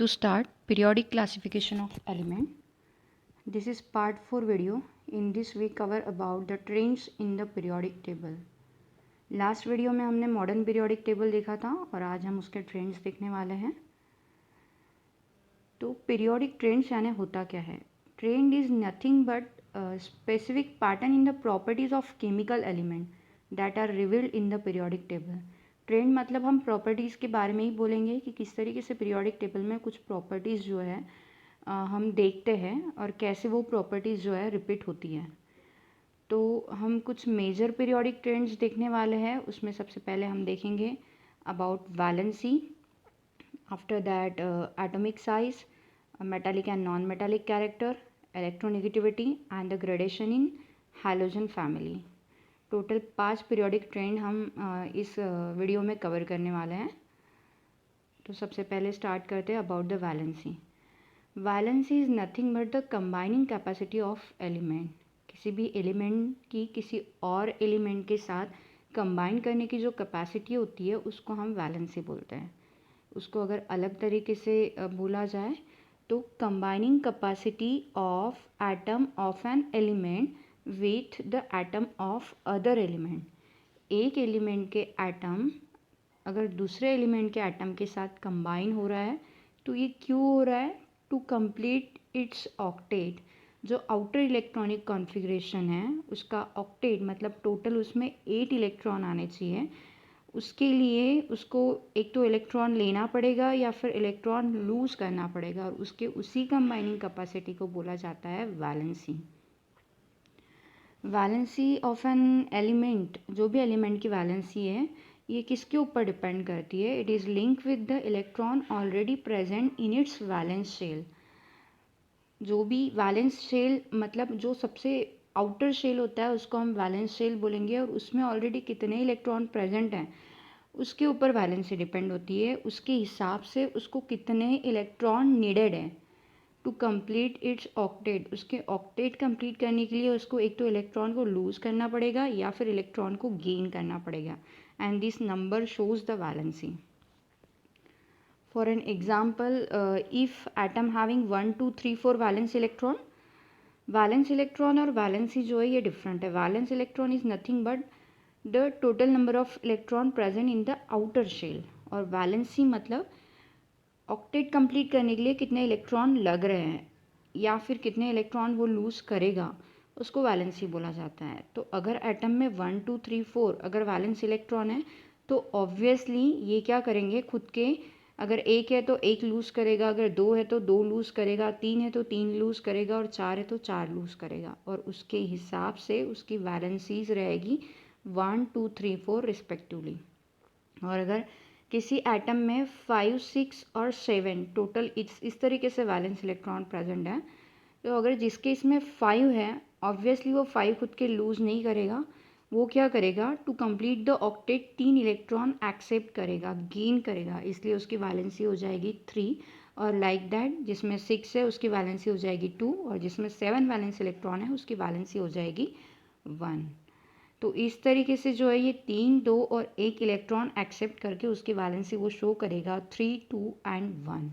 to start periodic classification of element. This is part 4 video. In this we cover about the trends in the periodic table. Last video में हमने modern periodic table देखा था और आज हम उसके trends देखने वाले हैं. तो पीरियोडिक ट्रेंड्स यानी होता क्या है? Trend is nothing but specific pattern in the properties of chemical element that are revealed in the periodic table. Trend मतलब हम प्रॉपर्टीज़ के बारे में ही बोलेंगे कि किस तरीके से पीरियोडिक टेबल में कुछ प्रॉपर्टीज़ जो है हम देखते हैं और कैसे वो प्रॉपर्टीज़ जो है रिपीट होती है. तो हम कुछ मेजर पीरियोडिक ट्रेंड्स देखने वाले हैं. उसमें सबसे पहले हम देखेंगे about valency, after that atomic size, metallic and non metallic character, electronegativity and the gradation in halogen family. Total 5 periodic trend हम इस वीडियो में कवर करने वाले हैं. तो सबसे पहले स्टार्ट करते हैं about the valency. Valency is nothing but the combining capacity of element. किसी भी एलिमेंट की किसी और एलिमेंट के साथ कंबाइन करने की जो कैपेसिटी होती है उसको हम वैलेंसी बोलते हैं. उसको अगर अलग तरीके से बोला जाए तो combining capacity of atom of an element with the atom of other element. एक एलिमेंट के एटम अगर दूसरे एलिमेंट के एटम के साथ कंबाइन हो रहा है तो ये क्यों हो रहा है? To complete its octet. जो आउटर इलेक्ट्रॉनिक कॉन्फ़िगरेशन है उसका ऑक्टेट मतलब टोटल उसमें 8 इलेक्ट्रॉन आने चाहिए. उसके लिए उसको एक तो इलेक्ट्रॉन लेना पड़ेगा या फिर इलेक्ट्रॉन लूज़ करना पड़ेगा और उसके उसी कंबाइनिंग कैपेसिटी को बोला जाता है valency. Valency of an element, जो भी एलिमेंट की वैलेंसी है ये किसके ऊपर डिपेंड करती है? It is link with the electron already present in its valence shell. जो भी वैलेंस शेल मतलब जो सबसे आउटर शेल होता है उसको हम वैलेंस शेल बोलेंगे और उसमें ऑलरेडी कितने इलेक्ट्रॉन प्रेजेंट हैं उसके ऊपर वैलेंसी डिपेंड होती है. उसके हिसाब से उसको कितने इलेक्ट्रॉन नीडेड है टू कंप्लीट इट्स ऑक्टेट. उसके ऑक्टेट कंप्लीट करने के लिए उसको एक तो इलेक्ट्रॉन को लूज़ करना पड़ेगा या फिर इलेक्ट्रॉन को गेन करना पड़ेगा. And this number shows the valency. For an example, if atom having 1 2 3 4 valence electron और वैलेंसी जो है ये डिफरेंट है. Valence electron is nothing but the total number of electron present in the outer shell. और valency मतलब octet complete करने के लिए कितने इलेक्ट्रॉन लग रहे हैं या फिर कितने इलेक्ट्रॉन वो लूज़ करेगा उसको वैलेंसी बोला जाता है. तो अगर एटम में 1 2 3 4 अगर वैलेंस इलेक्ट्रॉन है तो ऑब्वियसली ये क्या करेंगे खुद के, अगर एक है तो एक लूज़ करेगा, अगर 2 है तो 2 लूज़ करेगा, 3 है तो 3 लूज़ करेगा और 4 है तो 4 लूज़ करेगा. और उसके हिसाब से उसकी वैलेंसीज रहेगी 1 2 3 4 रिस्पेक्टिवली. और अगर किसी एटम में 5 6 और 7 टोटल इस तरीके से वैलेंस इलेक्ट्रॉन प्रेजेंट है तो अगर जिसके इसमें 5 है ऑब्वियसली वो 5 खुद के लूज़ नहीं करेगा. वो क्या करेगा? To complete the octet 3 electron accept करेगा, गेन करेगा, इसलिए उसकी वैलेंसी हो जाएगी 3. और लाइक दैट जिसमें 6 है उसकी वैलेंसी हो जाएगी 2 और जिसमें 7 वैलेंस इलेक्ट्रॉन है उसकी वैलेंसी हो जाएगी 1. तो इस तरीके से जो है ये 3 2 और 1 इलेक्ट्रॉन एक्सेप्ट करके उसकी वैलेंसी वो शो करेगा 3 2 एंड 1.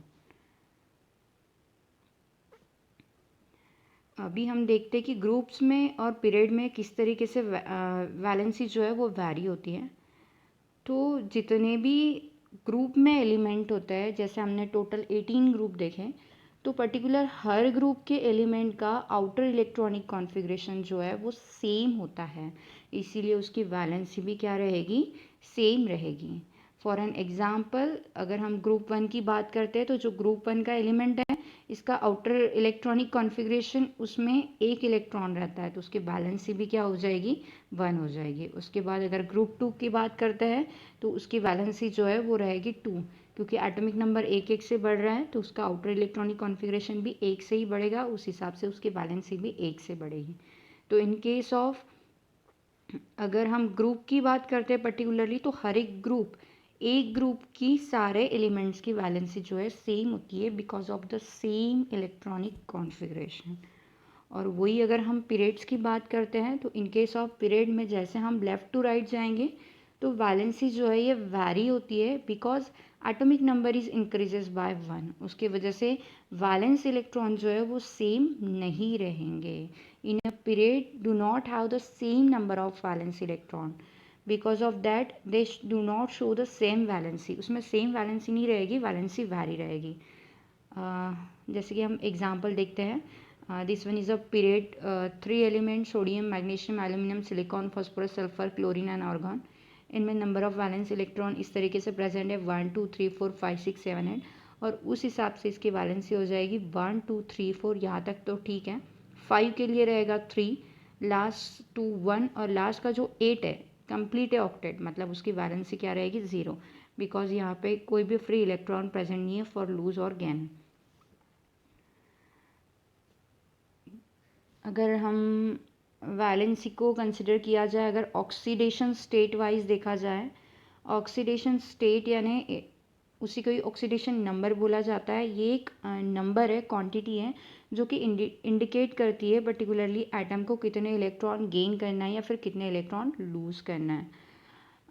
अभी हम देखते हैं कि ग्रुप्स में और पीरियड में किस तरीके से वैलेंसी जो है वो वैरी होती है. तो जितने भी ग्रुप में एलिमेंट होता है, जैसे हमने टोटल 18 ग्रुप देखे, तो पर्टिकुलर हर ग्रुप के एलिमेंट का आउटर इलेक्ट्रॉनिक कॉन्फ़िगरेशन जो है वो सेम होता है, इसीलिए उसकी वैलेंसी भी क्या रहेगी? सेम रहेगी. फॉर एन एग्ज़ाम्पल अगर हम ग्रुप 1 की बात करते हैं तो जो ग्रुप 1 का एलिमेंट है इसका आउटर इलेक्ट्रॉनिक कॉन्फ़िगरेशन उसमें एक इलेक्ट्रॉन रहता है तो उसकी वैलेंसी भी क्या हो जाएगी? 1 हो जाएगी. उसके बाद अगर ग्रुप 2 की बात करते हैं तो उसकी वैलेंसी जो है वो रहेगी 2, क्योंकि एटॉमिक नंबर एक एक से बढ़ रहा है तो उसका आउटर इलेक्ट्रॉनिक कॉन्फ़िगरेशन भी एक से ही बढ़ेगा, उस हिसाब से उसकी वैलेंसी भी एक से बढ़ेगी. तो इन केस ऑफ अगर हम ग्रुप की बात करते हैं पर्टिकुलरली तो हर एक ग्रुप की सारे एलिमेंट्स की वैलेंसी जो है सेम होती है because of the same electronic configuration. और वही अगर हम पीरियड्स की बात करते हैं तो इन केस ऑफ पीरियड में जैसे हम लेफ़्ट टू राइट जाएंगे तो वैलेंसी जो है ये वैरी होती है because atomic number is increases by 1, उसकी वजह से वैलेंस इलेक्ट्रॉन जो है वो सेम नहीं रहेंगे. In a period do not have the same number of valence electron, because of that they do not show the same valency. उसमें same valency नहीं रहेगी, वैलेंसी वैरी रहेगी. जैसे कि हम एग्जांपल देखते हैं. This one is a period 3 element sodium, magnesium, aluminium, silicon, phosphorus, sulphur, chlorine and argon. इनमें नंबर ऑफ वैलेंस इलेक्ट्रॉन इस तरीके से प्रेजेंट है 1 2 3 4 5 6 7 8, और उस हिसाब से इसकी वैलेंसी हो जाएगी 1 2 3 4. यहाँ तक तो ठीक है. 5 के लिए रहेगा 3, लास्ट 2 1, और लास्ट का जो 8 है कंप्लीट है ऑक्टेट, मतलब उसकी वैलेंसी क्या रहेगी 0, बिकॉज यहाँ पे कोई भी फ्री इलेक्ट्रॉन प्रेजेंट नहीं है फॉर लूज और गेन. अगर हम वैलेंसी को कंसिडर किया जाए, अगर ऑक्सीडेशन स्टेट वाइज देखा जाए, ऑक्सीडेशन स्टेट यानी उसी को ही ऑक्सीडेशन नंबर बोला जाता है. ये एक नंबर है, क्वांटिटी है, जो कि इंडिकेट करती है पर्टिकुलरली एटम को कितने इलेक्ट्रॉन गेन करना है या फिर कितने इलेक्ट्रॉन लूज़ करना है.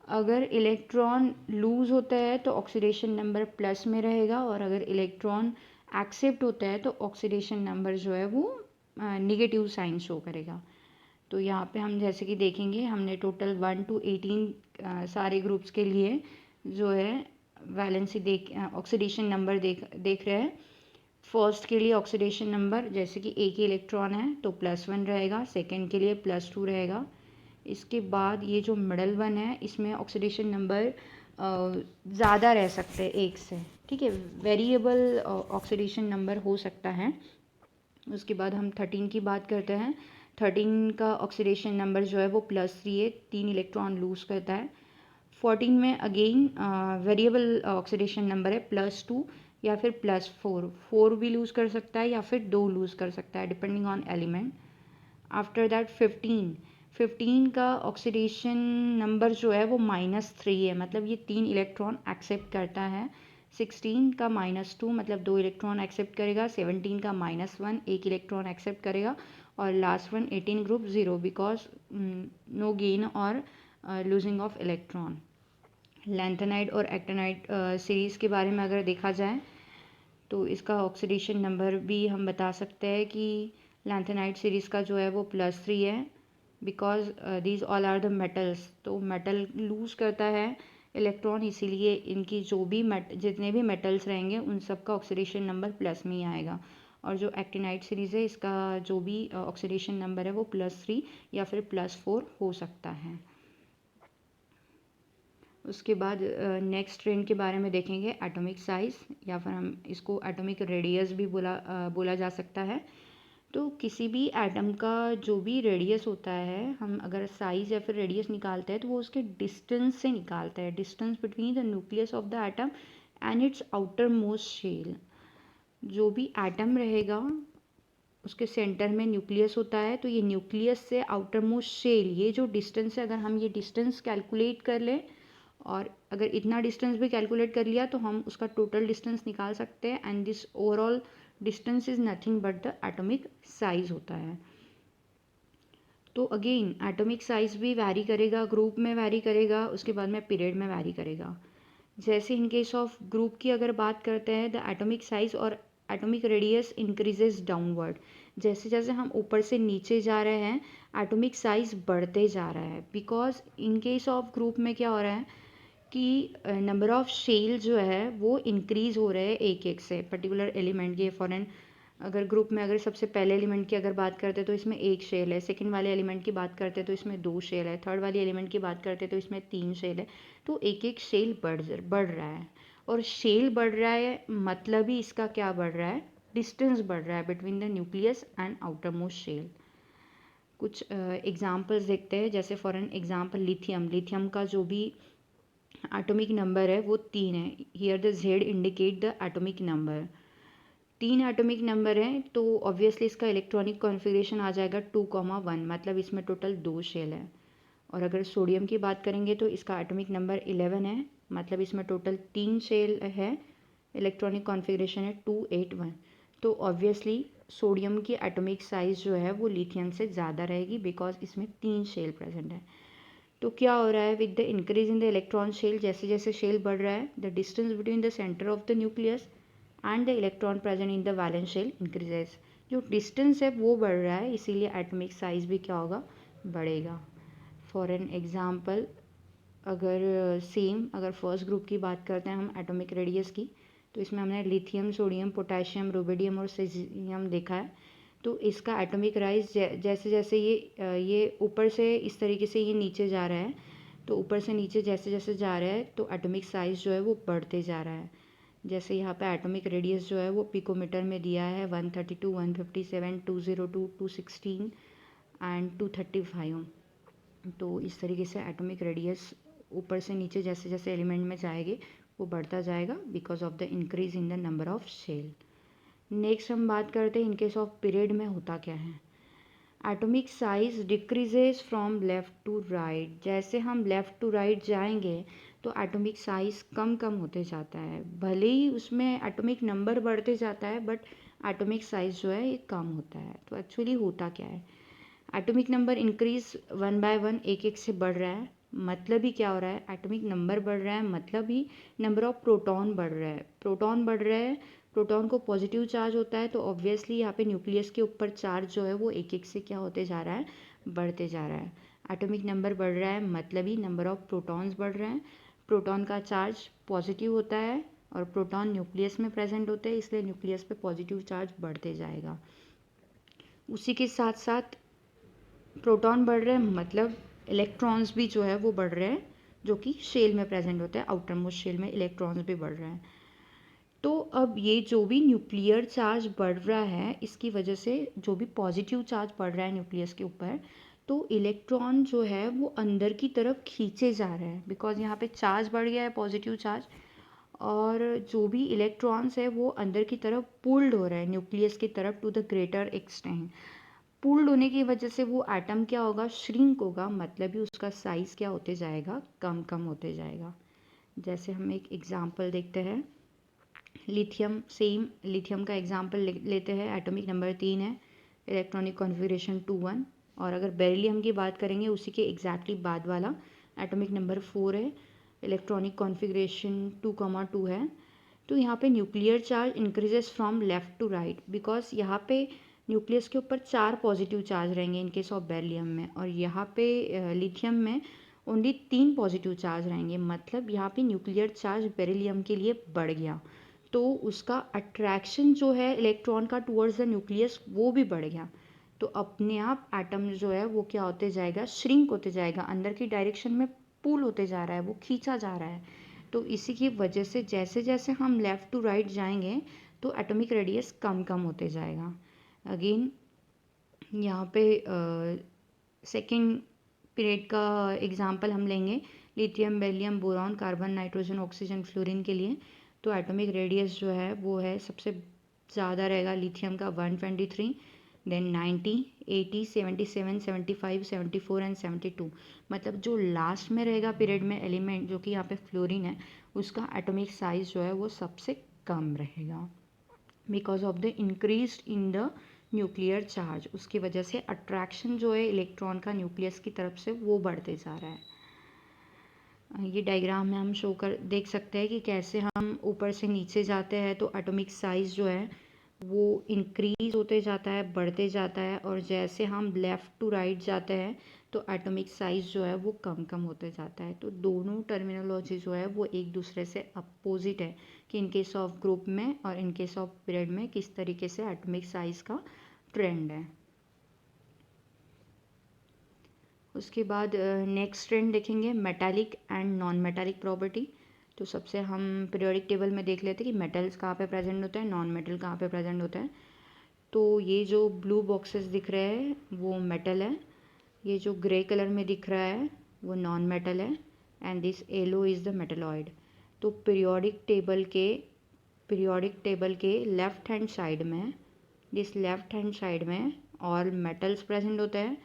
अगर इलेक्ट्रॉन लूज़ होता है तो ऑक्सीडेशन नंबर प्लस में रहेगा, और अगर इलेक्ट्रॉन एक्सेप्ट होता है तो ऑक्सीडेशन नंबर जो है वो निगेटिव साइन शो करेगा. तो यहाँ पे हम जैसे कि देखेंगे, हमने टोटल 1 to 18 सारे ग्रुप्स के लिए जो है वैलेंसी ऑक्सीडेशन नंबर देख रहे हैं. फर्स्ट के लिए ऑक्सीडेशन नंबर जैसे कि एक ही इलेक्ट्रॉन है तो +1 रहेगा, सेकंड के लिए +2 रहेगा. इसके बाद ये जो मिडल वन है इसमें ऑक्सीडेशन नंबर ज़्यादा रह सकते हैं एक से, ठीक है, वेरिएबल ऑक्सीडेशन नंबर हो सकता है. उसके बाद हम 13 की बात करते हैं. 13 का ऑक्सीडेशन नंबर जो है वो +3 है, 3 इलेक्ट्रॉन लूज़ करता है. 14 में अगेन वेरिएबल ऑक्सीडेशन नंबर है +2 या फिर +4. 4 भी लूज़ कर सकता है या फिर 2 लूज़ कर सकता है depending on element. After that 15 का ऑक्सीडेशन नंबर जो है वो -3 है, मतलब ये 3 इलेक्ट्रॉन एक्सेप्ट करता है. 16 का -2 मतलब 2 इलेक्ट्रॉन एक्सेप्ट करेगा. 17 का -1 एक इलेक्ट्रॉन एक्सेप्ट करेगा. और last one 18 group 0, because no gain और लूजिंग ऑफ इलेक्ट्रॉन. लैंथेनाइड और एक्टिनाइड सीरीज़ के बारे में अगर देखा जाए तो इसका ऑक्सीडेशन नंबर भी हम बता सकते हैं कि लैंथेनाइड सीरीज़ का जो है वो +3 है, because these all are the metals. तो मेटल लूज़ करता है इलेक्ट्रॉन, इसीलिए इनकी जो भी जितने भी मेटल्स रहेंगे उन सब का ऑक्सीडेशन नंबर प्लस में ही आएगा. और जो एक्टिनाइड सीरीज़ है इसका जो भी ऑक्सीडेशन नंबर है वो +3 या फिर +4 हो सकता है. उसके बाद नेक्स्ट ट्रेंड के बारे में देखेंगे, एटॉमिक साइज़, या फिर हम इसको एटॉमिक रेडियस भी बोला जा सकता है. तो किसी भी एटम का जो भी रेडियस होता है, हम अगर साइज़ या फिर रेडियस निकालते हैं तो वो उसके डिस्टेंस से निकालते हैं, distance between the nucleus of the atom and its outer most shell. जो भी एटम रहेगा उसके सेंटर में न्यूक्लियस होता है, तो ये न्यूक्लियस से आउटर मोस्ट शेल, ये जो डिस्टेंस है, अगर हम ये डिस्टेंस कैलकुलेट कर लें और अगर इतना डिस्टेंस भी कैलकुलेट कर लिया तो हम उसका टोटल डिस्टेंस निकाल सकते हैं. And this overall distance is nothing but the atomic size होता है. तो अगेन एटॉमिक साइज़ भी वैरी करेगा, ग्रुप में वैरी करेगा, उसके बाद में पीरियड में वैरी करेगा. जैसे इन केस ऑफ ग्रुप की अगर बात करते हैं, द एटॉमिक साइज़ और एटॉमिक रेडियस इंक्रीजेज डाउनवर्ड. जैसे जैसे हम ऊपर से नीचे जा रहे हैं एटॉमिक साइज़ बढ़ते जा रहा है, because in case of group में क्या हो रहा है कि नंबर ऑफ शेल जो है वो इंक्रीज़ हो रहे हैं एक एक से पर्टिकुलर एलिमेंट के. फॉरन अगर ग्रुप में अगर सबसे पहले एलिमेंट की अगर बात करते हैं तो इसमें 1 शेल है, सेकंड वाले एलिमेंट की बात करते हैं तो इसमें 2 शेल है, थर्ड वाले एलिमेंट की बात करते हैं तो इसमें 3 शेल है. तो एक एक शेल बढ़ रहा है. और शेल बढ़ रहा है मतलब ही इसका क्या बढ़ रहा है, डिस्टेंस बढ़ रहा है between the nucleus and outer most shell. कुछ एग्जाम्पल्स देखते हैं. जैसे फॉर एन एग्जाम्पल लिथियम का जो भी एटॉमिक नंबर है वो 3 है. Here the Z indicate the atomic number. 3 atomic number है तो ऑब्वियसली इसका इलेक्ट्रॉनिक कॉन्फ़िगरेशन आ जाएगा 2,1, मतलब इसमें टोटल 2 शेल है. और अगर सोडियम की बात करेंगे तो इसका एटॉमिक नंबर 11 है, मतलब इसमें टोटल 3 शेल है, इलेक्ट्रॉनिक कॉन्फ़िगरेशन है 281. तो ऑब्वियसली सोडियम की एटॉमिक साइज़ जो है वो लिथियम से ज़्यादा रहेगी, बिकॉज इसमें 3 शेल प्रेजेंट है. तो क्या हो रहा है, with the increase in the electron shell, जैसे जैसे शेल बढ़ रहा है, the distance between the centre of the nucleus and the electron present in the valence shell increases. जो डिस्टेंस है वो बढ़ रहा है, इसीलिए एटॉमिक साइज भी क्या होगा, बढ़ेगा। फॉर एन एग्जाम्पल, अगर फर्स्ट ग्रुप की बात करते हैं हम एटॉमिक रेडियस की, तो इसमें हमने लिथियम, सोडियम, पोटेशियम, रुबिडियम और सीजियम देखा है। तो इसका एटॉमिक राइज जैसे जैसे ये ऊपर से इस तरीके से ये नीचे जा रहा है, तो ऊपर से नीचे जैसे जैसे जा रहा है तो एटॉमिक साइज जो है वो बढ़ते जा रहा है। जैसे यहाँ पे एटॉमिक रेडियस जो है वो पिकोमीटर में दिया है 132, 157, 202, 216 एंड 235। तो इस तरीके से एटॉमिक रेडियस ऊपर से नीचे जैसे जैसे एलिमेंट में जाएंगे वो बढ़ता जाएगा because of the increase in the number of shell. Next हम बात करते हैं इन केस ऑफ पीरियड में होता क्या है। Atomic size decreases from left to right, जैसे हम लेफ़्ट टू राइट जाएंगे तो एटॉमिक साइज कम कम होते जाता है, भले ही उसमें एटॉमिक नंबर बढ़ते जाता है बट एटॉमिक साइज जो है ये कम होता है। तो एक्चुअली होता क्या है, atomic number increase one by one, एक एक से बढ़ रहा है, मतलब ही क्या हो रहा है, एटॉमिक नंबर बढ़ रहा है मतलब ही नंबर ऑफ प्रोटॉन बढ़ रहा है। प्रोटॉन बढ़ रहा है, प्रोटॉन को पॉजिटिव चार्ज होता है, तो ऑब्वियसली यहाँ पे न्यूक्लियस के ऊपर चार्ज जो है वो एक एक से क्या होते जा रहा है, बढ़ते जा रहा है। एटॉमिक नंबर बढ़ रहा है मतलब ही नंबर ऑफ प्रोटॉन्स बढ़ रहे हैं। प्रोटॉन का चार्ज पॉजिटिव होता है और प्रोटॉन न्यूक्लियस में प्रेजेंट होते हैं, इसलिए न्यूक्लियस पे पॉजिटिव चार्ज बढ़ते जाएगा। उसी के साथ साथ प्रोटॉन बढ़ रहे हैं मतलब इलेक्ट्रॉन्स भी जो है वो बढ़ रहे हैं, जो कि शेल में प्रेजेंट होते हैं, आउटर मोस्ट शेल में इलेक्ट्रॉन्स भी बढ़ रहे हैं। तो अब ये जो भी न्यूक्लियर चार्ज बढ़ रहा है, इसकी वजह से जो भी पॉजिटिव चार्ज बढ़ रहा है न्यूक्लियस के ऊपर, तो इलेक्ट्रॉन जो है वो अंदर की तरफ खींचे जा रहे हैं, बिकॉज यहाँ पे चार्ज बढ़ गया है, पॉजिटिव चार्ज, और जो भी इलेक्ट्रॉन्स है वो अंदर की तरफ पुल्ड हो रहा है न्यूक्लियस की तरफ to the greater extent. Pulled होने की वजह से वो एटम क्या होगा, श्रिंक होगा, मतलब ही उसका साइज़ क्या होते जाएगा, कम कम होते जाएगा। जैसे हम एक एग्जांपल देखते हैं, लिथियम, सेम लिथियम का एग्जांपल लेते हैं। एटॉमिक नंबर 3 है, इलेक्ट्रॉनिक कॉन्फ़िगरेशन 2 1। और अगर बेरिलियम की बात करेंगे उसी के एग्जैक्टली बाद वाला, एटॉमिक नंबर 4 है, इलेक्ट्रॉनिक कॉन्फ़िगरेशन 2 2 है। तो यहाँ पे nuclear charge increases from left to right, because यहाँ पे न्यूक्लियस के ऊपर 4 पॉजिटिव चार्ज रहेंगे इन केस ऑफ बेरिलियम में, और यहाँ पे लिथियम में ओनली 3 पॉजिटिव चार्ज रहेंगे, मतलब यहाँ पे न्यूक्लियर चार्ज बेरिलियम के लिए बढ़ गया, तो उसका अट्रैक्शन जो है इलेक्ट्रॉन का टुवर्ड्स द न्यूक्लियस वो भी बढ़ गया। तो अपने आप एटम जो है वो क्या होते जाएगा, श्रिंक होते जाएगा, अंदर की डायरेक्शन में पुल होते जा रहा है, वो खींचा जा रहा है। तो इसी की वजह से जैसे जैसे हम लेफ़्ट टू राइट जाएंगे तो एटॉमिक रेडियस कम कम होते जाएगा। अगेन यहाँ पे सेकेंड पीरियड का एग्जांपल हम लेंगे, lithium, beryllium, boron, carbon, nitrogen, oxygen, fluorine के लिए। तो एटॉमिक रेडियस जो है वो है सबसे ज़्यादा रहेगा लिथियम का 123, देन 90, 80, 77, 75, 74 एंड 72। मतलब जो लास्ट में रहेगा पीरियड में एलिमेंट, जो कि यहाँ पे फ्लोरीन है, उसका एटॉमिक साइज जो है वो सबसे कम रहेगा, because of the increase in the nuclear charge. उसकी वजह से अट्रैक्शन जो है इलेक्ट्रॉन का न्यूक्लियस की तरफ से वो बढ़ते जा रहा है। ये डायग्राम में हम शो कर देख सकते हैं कि कैसे हम ऊपर से नीचे जाते हैं तो एटॉमिक साइज जो है वो इंक्रीज होते जाता है, बढ़ते जाता है, और जैसे हम लेफ़्ट टू राइट जाते हैं तो एटॉमिक साइज जो है वो कम कम होते जाता है। तो दोनों टर्मिनोलॉजी जो है वो एक दूसरे से अपोजिट है, कि इन केस ऑफ ग्रुप में और इन केस ऑफ पीरियड में किस तरीके से एटॉमिक साइज का ट्रेंड है। उसके बाद नेक्स्ट ट्रेंड देखेंगे, metallic and non metallic property. तो सबसे हम पीरियोडिक टेबल में देख लेते हैं कि मेटल्स कहाँ पे प्रेजेंट होता है, नॉन मेटल कहाँ पे प्रेजेंट होता है। तो ये जो ब्लू बॉक्सेस दिख रहे हैं वो मेटल है, ये जो ग्रे कलर में दिख रहा है वो नॉन मेटल है, and this yellow is the metalloid. तो पीरियोडिक टेबल के लेफ्ट हैंड साइड में, दिस लेफ्ट हैंड साइड में ऑल मेटल्स प्रेजेंट होते हैं,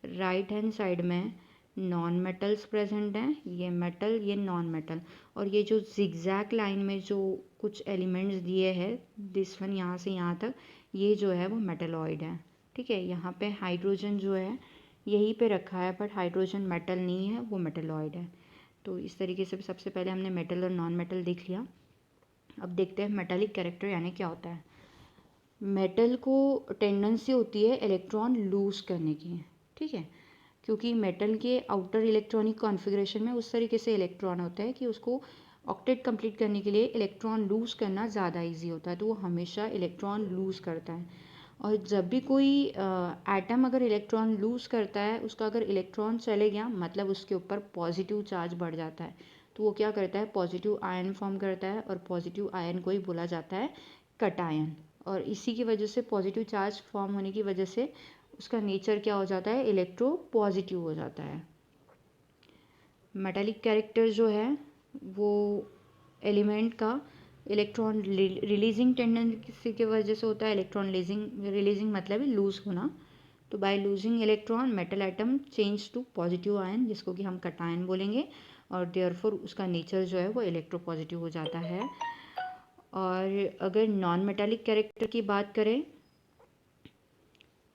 राइट हैंड साइड में नॉन मेटल्स प्रेजेंट हैं, ये मेटल ये नॉन मेटल। और ये जो जिगजैग लाइन में जो कुछ एलिमेंट्स दिए हैं, दिस वन यहाँ से यहाँ तक, ये जो है वो मेटलॉइड है। ठीक है, यहाँ पे हाइड्रोजन जो है यहीं पे रखा है, बट हाइड्रोजन मेटल नहीं है, वो मेटलॉइड है। तो इस तरीके से सबसे पहले हमने मेटल और नॉन मेटल देख लिया। अब देखते हैं मेटालिक कैरेक्टर यानी क्या होता है। मेटल को टेंडेंसी होती है इलेक्ट्रॉन लूज़ करने की, ठीक है, क्योंकि मेटल के आउटर इलेक्ट्रॉनिक कॉन्फ़िगरेशन में उस तरीके से इलेक्ट्रॉन होता है कि उसको ऑक्टेट कंप्लीट करने के लिए इलेक्ट्रॉन लूज़ करना ज़्यादा इजी होता है, तो वो हमेशा इलेक्ट्रॉन लूज़ करता है। और जब भी कोई एटम अगर इलेक्ट्रॉन लूज़ करता है, उसका अगर इलेक्ट्रॉन चले गया मतलब उसके ऊपर पॉजिटिव चार्ज बढ़ जाता है, तो वो क्या करता है, पॉजिटिव आयन फॉर्म करता है, और पॉजिटिव आयन को ही बोला जाता है कटायन। और इसी की वजह से पॉजिटिव चार्ज फॉर्म होने की वजह से उसका नेचर क्या हो जाता है, इलेक्ट्रो पॉजिटिव हो जाता है। मेटालिक कैरेक्टर जो है वो एलिमेंट का इलेक्ट्रॉन रिलीजिंग टेंडेंसी की वजह से होता है। इलेक्ट्रॉन रिलीजिंग मतलब है लूज होना। तो by losing electron metal atom change to positive ion, जिसको कि हम कटायन बोलेंगे, और देयरफॉर उसका नेचर जो है वो इलेक्ट्रो पॉजिटिव हो जाता है। और अगर नॉन मेटालिक कैरेक्टर की बात करें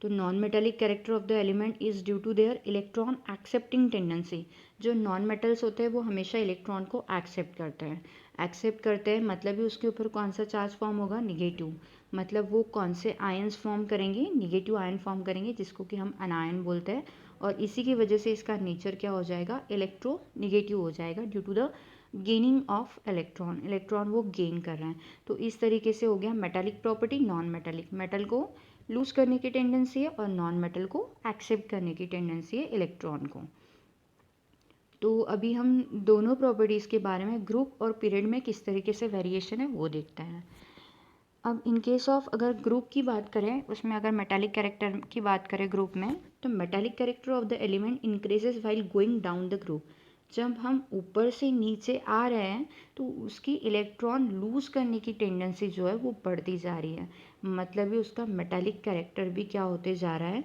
तो non metallic character of the element is due to their electron accepting tendency. जो नॉन मेटल्स होते हैं वो हमेशा इलेक्ट्रॉन को एक्सेप्ट करते हैं। एक्सेप्ट करते हैं मतलब ही उसके ऊपर कौन सा चार्ज फॉर्म होगा, निगेटिव। मतलब वो कौन से आयन्स फॉर्म करेंगे, निगेटिव आयन फॉर्म करेंगे, जिसको कि हम अनायन बोलते हैं। और इसी की वजह से इसका नेचर क्या हो जाएगा, इलेक्ट्रो निगेटिव हो जाएगा due to the gaining of electron. Electron वो गेन कर रहे हैं। तो इस तरीके से हो गया metallic property, non metallic. Metal को लूज करने की टेंडेंसी है और नॉन मेटल को एक्सेप्ट करने की टेंडेंसी है इलेक्ट्रॉन को। तो अभी हम दोनों प्रॉपर्टीज़ के बारे में ग्रुप और पीरियड में किस तरीके से वेरिएशन है वो देखते हैं। अब इन केस ऑफ अगर ग्रुप की बात करें, उसमें अगर मेटालिक कैरेक्टर की बात करें ग्रुप में, तो metallic character of the element increases while going down the group. जब हम ऊपर से नीचे आ रहे हैं तो उसकी इलेक्ट्रॉन लूज करने की टेंडेंसी जो है वो बढ़ती जा रही है। मतलब ही उसका मेटालिक कैरेक्टर भी क्या होते जा रहा है,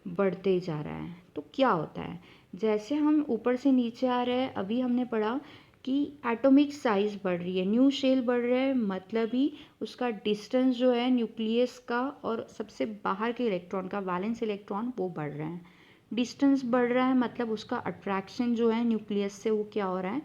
बढ़ते जा रहा है। तो क्या होता है, जैसे हम ऊपर से नीचे आ रहे हैं, अभी हमने पढ़ा कि एटॉमिक साइज बढ़ रही है, न्यू शेल बढ़ रहा है, मतलब ही उसका डिस्टेंस जो है न्यूक्लियस का और सबसे बाहर के इलेक्ट्रॉन का, वैलेंस इलेक्ट्रॉन, वो बढ़ रहा है। डिस्टेंस बढ़ रहा है मतलब उसका अट्रैक्शन जो है न्यूक्लियस से वो क्या हो रहा है,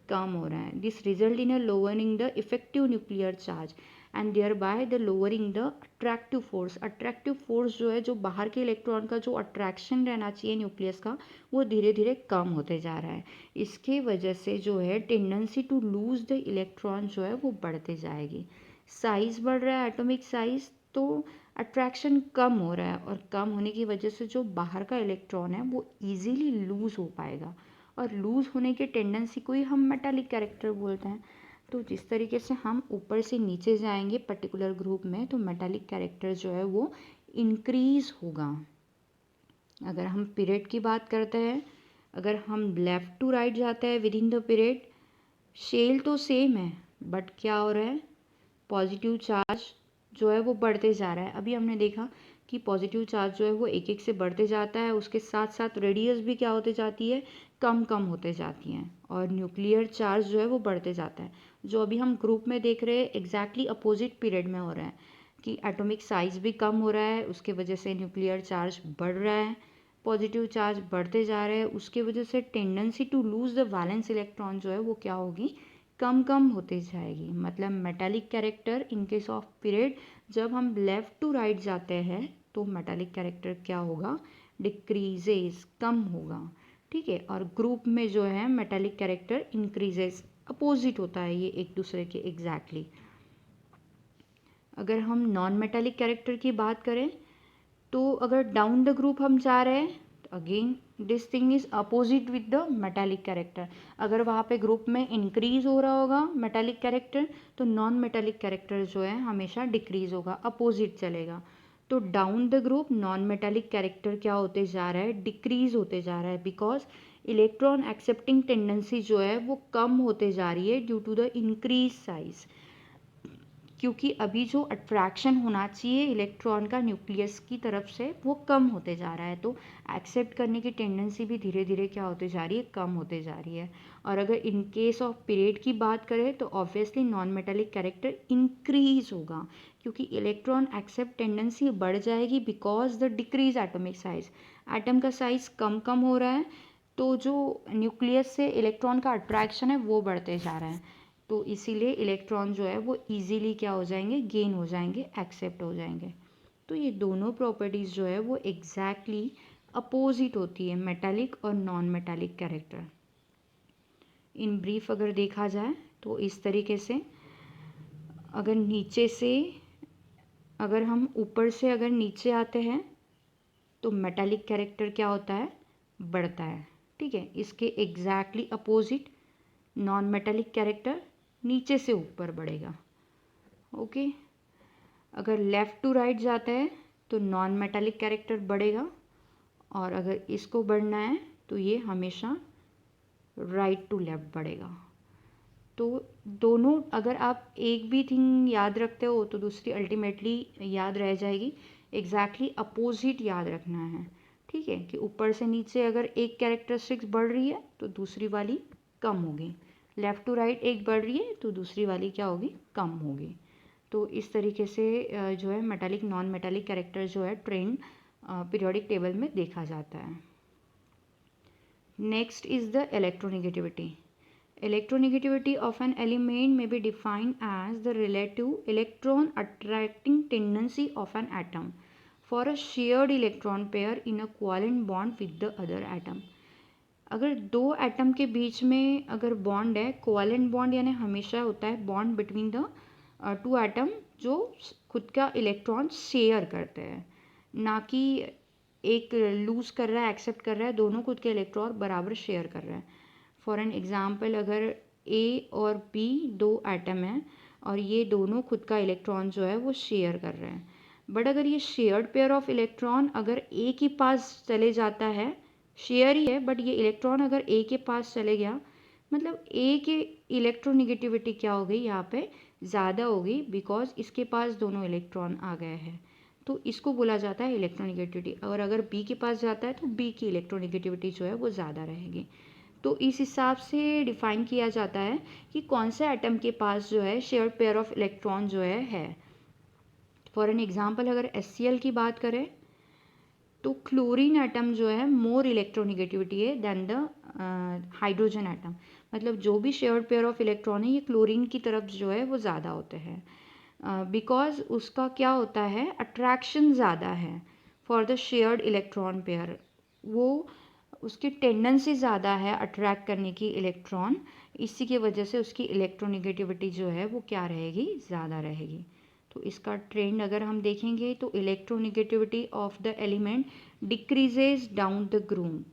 कम हो रहा है। This result in a lowering the effective nuclear charge and there by the lowering the attractive force. Attractive force जो है, जो बाहर के इलेक्ट्रॉन का जो अट्रैक्शन रहना चाहिए न्यूक्लियस का, वो धीरे धीरे कम होते जा रहा है। इसके वजह से जो है tendency to lose the electron जो है वो बढ़ते जाएगी। साइज बढ़ रहा है, एटॉमिक साइज, तो अट्रैक्शन कम हो रहा है, और कम होने की वजह से जो बाहर का इलेक्ट्रॉन है वो इजीली लूज हो पाएगा, और लूज होने की टेंडेंसी को ही हम मेटालिक कैरेक्टर बोलते हैं। तो जिस तरीके से हम ऊपर से नीचे जाएंगे पर्टिकुलर ग्रुप में, तो मेटालिक कैरेक्टर जो है वो इंक्रीज होगा। अगर हम पीरियड की बात करते हैं, अगर हम लेफ़्ट टू राइट जाते हैं within the period, shell तो सेम है, बट क्या हो रहा है, पॉजिटिव चार्ज जो है वो बढ़ते जा रहा है। अभी हमने देखा कि पॉजिटिव चार्ज जो है वो एक एक से बढ़ते जाता है, उसके साथ साथ रेडियस भी क्या होते जाती है, कम कम होते जाती हैं, और न्यूक्लियर चार्ज जो है वो बढ़ते जाता है। जो अभी हम ग्रुप में देख रहे हैं एग्जैक्टली अपोजिट पीरियड में हो रहा है, कि एटॉमिक साइज भी कम हो रहा है, उसके वजह से न्यूक्लियर चार्ज बढ़ रहा है, पॉजिटिव चार्ज बढ़ते जा रहे हैं, उसके वजह से tendency to lose the valence electron जो है वो क्या होगी, कम कम होते जाएगी। मतलब metallic character in case of period, जब हम लेफ़्ट टू राइट जाते हैं तो मेटालिक कैरेक्टर क्या होगा, डिक्रीजेस, कम होगा, ठीक है। और ग्रुप में जो है मेटालिक कैरेक्टर इंक्रीजेस, अपोजिट होता है ये एक दूसरे के एग्जैक्टली। अगर हम नॉन मेटालिक कैरेक्टर की बात करें, तो अगर डाउन द ग्रुप हम जा रहे हैं, तो again this thing is opposite with the metallic character. अगर वहाँ पे ग्रुप में इंक्रीज हो रहा होगा मेटालिक कैरेक्टर, तो नॉन मेटालिक कैरेक्टर जो है हमेशा डिक्रीज होगा, अपोजिट चलेगा। तो down the group non metallic character क्या होते जा रहा है, डिक्रीज होते जा रहा है, बिकॉज इलेक्ट्रॉन एक्सेप्टिंग टेंडेंसी जो है वो कम होते जा रही है due to the increase size. क्योंकि अभी जो अट्रैक्शन होना चाहिए इलेक्ट्रॉन का न्यूक्लियस की तरफ से वो कम होते जा रहा है, तो एक्सेप्ट करने की टेंडेंसी भी धीरे धीरे क्या होते जा रही है, कम होते जा रही है। और अगर इन केस ऑफ पीरियड की बात करें तो obviously non metallic character increase होगा, क्योंकि इलेक्ट्रॉन एक्सेप्ट टेंडेंसी बढ़ जाएगी because the decrease atomic size. Atom का साइज कम कम हो रहा है, तो जो न्यूक्लियस से इलेक्ट्रॉन का अट्रैक्शन है वो बढ़ते जा रहा है, तो इसीलिए इलेक्ट्रॉन जो है वो ईजीली क्या हो जाएंगे, गेन हो जाएंगे, एक्सेप्ट हो जाएंगे। तो ये दोनों प्रॉपर्टीज़ जो है वो एग्जैक्टली अपोजिट होती है, मेटालिक और non metallic character. In brief अगर देखा जाए तो इस तरीके से, अगर नीचे से, अगर हम ऊपर से अगर नीचे आते हैं तो मेटालिक कैरेक्टर क्या होता है, बढ़ता है। ठीक है, इसके exactly opposite non metallic character नीचे से ऊपर बढ़ेगा। ओके, अगर लेफ़्ट टू राइट जाता है तो नॉन मेटालिक कैरेक्टर बढ़ेगा, और अगर इसको बढ़ना है तो ये हमेशा राइट टू लेफ़्ट बढ़ेगा। तो दोनों, अगर आप एक भी थिंग याद रखते हो तो दूसरी अल्टीमेटली याद रह जाएगी। एग्जैक्टली अपोजिट याद रखना है। ठीक है, कि ऊपर से नीचे अगर एक कैरेक्टरिस्टिक्स बढ़ रही है तो दूसरी वाली कम होगी, लेफ़्ट टू राइट एक बढ़ रही है तो दूसरी वाली क्या होगी, कम होगी। तो इस तरीके से जो है मेटालिक नॉन मेटालिक कैरेक्टर जो है ट्रेंड पीरियोडिक टेबल में देखा जाता है। Next is the electronegativity. Electronegativity of an element may be defined as the relative electron attracting tendency of an atom for a shared electron pair in a covalent bond with the other atom. अगर दो atom के बीच में अगर bond है, covalent bond यानी हमेशा होता है bond between the two atom जो खुद का इलेक्ट्रॉन शेयर करते हैं, ना कि एक लूज कर रहा है एक्सेप्ट कर रहा है, दोनों खुद के इलेक्ट्रॉन बराबर शेयर कर रहे हैं। फॉर एन एग्जाम्पल, अगर ए और बी दो एटम हैं और ये दोनों खुद का इलेक्ट्रॉन जो है वो शेयर कर रहे हैं, बट अगर ये शेयर्ड पेयर ऑफ इलेक्ट्रॉन अगर ए के पास चले जाता है, शेयर ही है बट ये इलेक्ट्रॉन अगर ए के पास चले गया, मतलब ए के इलेक्ट्रोनिगेटिविटी क्या हो गई, यहाँ पे ज़्यादा होगी बिकॉज इसके पास दोनों इलेक्ट्रॉन आ गए हैं, तो इसको बोला जाता है इलेक्ट्रोनिगेटिविटी। और अगर बी के पास जाता है तो बी की इलेक्ट्रोनिगेटिविटी जो है वो ज़्यादा रहेगी। तो इस हिसाब से डिफ़ाइन किया जाता है कि कौन से एटम के पास जो है शेयर्ड पेयर ऑफ इलेक्ट्रॉन जो है। फॉर एन एग्जांपल, अगर HCl की बात करें तो क्लोरीन एटम जो है मोर इलेक्ट्रोनिगेटिविटी है देन द हाइड्रोजन एटम, मतलब जो भी शेयर्ड पेयर ऑफ इलेक्ट्रॉन है ये क्लोरीन की तरफ जो है वो ज़्यादा होते हैं, बिकॉज उसका क्या होता है, अट्रैक्शन ज़्यादा है for the shared electron pair, वो उसकी टेंडेंसी ज़्यादा है अट्रैक्ट करने की इलेक्ट्रॉन, इसी की वजह से उसकी इलेक्ट्रोनिगेटिविटी जो है वो क्या रहेगी, ज़्यादा रहेगी। तो इसका ट्रेंड अगर हम देखेंगे तो electronegativity of the element decreases down the groove.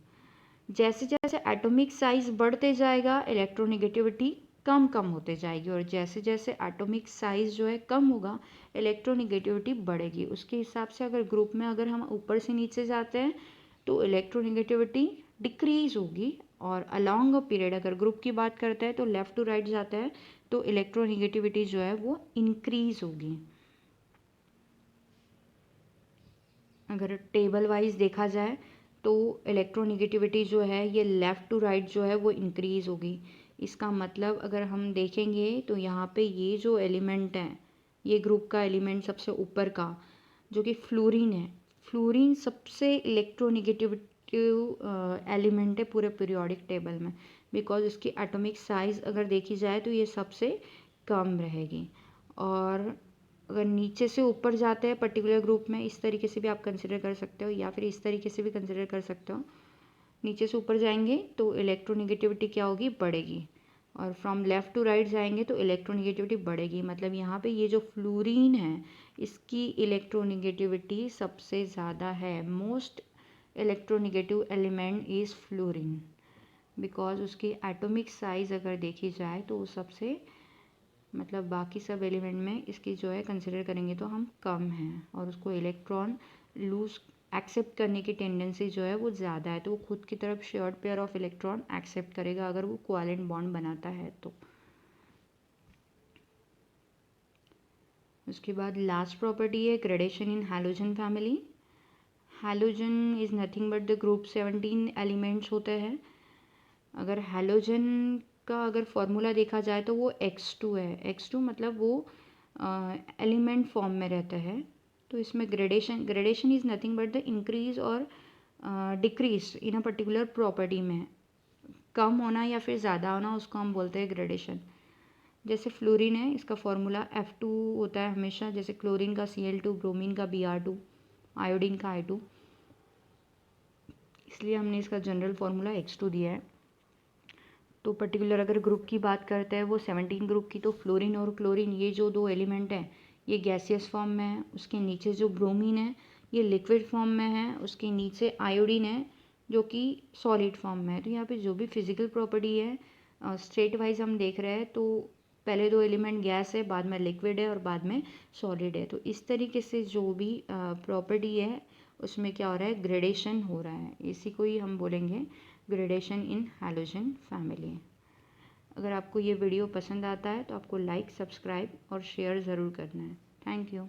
जैसे जैसे एटॉमिक साइज बढ़ते जाएगा इलेक्ट्रोनिगेटिविटी कम कम होते जाएगी, और जैसे जैसे एटॉमिक साइज जो है कम होगा इलेक्ट्रोनिगेटिविटी बढ़ेगी। उसके हिसाब से अगर ग्रुप में अगर हम ऊपर से नीचे जाते हैं तो इलेक्ट्रोनिगेटिविटी डिक्रीज होगी, और अलॉन्ग अ पीरियड अगर ग्रुप की बात करते हैं तो लेफ़्ट टू राइट जाता है तो इलेक्ट्रोनिगेटिविटी जो है वो इंक्रीज होगी। अगर टेबल वाइज देखा जाए तो इलेक्ट्रोनिगेटिविटी जो है ये लेफ़्ट टू राइट जो है वो इंक्रीज होगी। इसका मतलब अगर हम देखेंगे तो यहाँ पे ये जो एलिमेंट है, ये ग्रुप का एलिमेंट सबसे ऊपर का जो कि फ्लोरीन है, फ्लोरीन सबसे इलेक्ट्रोनिगेटिविटी एलिमेंट है पूरे पीरियोडिक टेबल में, बिकॉज इसकी एटॉमिक साइज अगर देखी जाए तो ये सबसे कम रहेगी। और अगर नीचे से ऊपर जाते हैं पर्टिकुलर ग्रुप में, इस तरीके से भी आप कंसिडर कर सकते हो या फिर इस तरीके से भी कंसिडर कर सकते हो, नीचे से ऊपर जाएंगे तो इलेक्ट्रोनिगेटिविटी क्या होगी, बढ़ेगी, और फ्रॉम लेफ़्ट टू राइट जाएंगे तो इलेक्ट्रोनिगेटिविटी बढ़ेगी। मतलब यहाँ पे ये जो फ्लोरीन है इसकी इलेक्ट्रोनिगेटिविटी सबसे ज़्यादा है, most electronegative element is fluorine, because उसकी एटॉमिक साइज अगर देखी जाए तो वो सबसे, मतलब बाकी सब एलिमेंट में इसकी जो है कंसिडर करेंगे तो हम कम हैं, और उसको इलेक्ट्रॉन लूज एक्सेप्ट करने की टेंडेंसी जो है वो ज़्यादा है, तो वो खुद की तरफ shared pair of electron accept करेगा अगर वो कोवेलेंट बॉन्ड बनाता है तो। उसके बाद लास्ट प्रॉपर्टी है gradation in halogen family. Halogen is nothing but the group 17 elements होते हैं। अगर हैलोजन का अगर फॉर्मूला देखा जाए तो वो X2 है। X2 मतलब वो एलिमेंट फॉर्म में रहता है। तो इसमें gradation is nothing but the increase और decrease in a particular property में कम होना या फिर ज़्यादा होना, उसको हम बोलते हैं ग्रेडेशन। जैसे फ्लोरीन है, इसका फॉर्मूला F2 होता है हमेशा, जैसे क्लोरीन का Cl2, ब्रोमीन का Br2, आयोडीन का I2, इसलिए हमने इसका जनरल फार्मूला X2 दिया है। तो पर्टिकुलर अगर ग्रुप की बात करते हैं वो 17 ग्रुप की, तो फ्लोरीन और क्लोरीन ये जो दो एलिमेंट हैं ये गैसियस फॉर्म में है। उसके नीचे जो ब्रोमीन है ये लिक्विड फॉर्म में है। उसके नीचे आयोडीन है जो कि सॉलिड फॉर्म में है। तो यहाँ पे जो भी फिजिकल प्रॉपर्टी है स्टेट वाइज हम देख रहे हैं, तो पहले दो एलिमेंट गैस है, बाद में लिक्विड है और बाद में सॉलिड है। तो इस तरीके से जो भी प्रॉपर्टी है उसमें क्या हो रहा है, ग्रेडेशन हो रहा है। इसी को ही हम बोलेंगे ग्रेडेशन इन हैलोजन फैमिली। अगर आपको ये वीडियो पसंद आता है तो आपको लाइक, सब्सक्राइब और शेयर ज़रूर करना है। Thank you.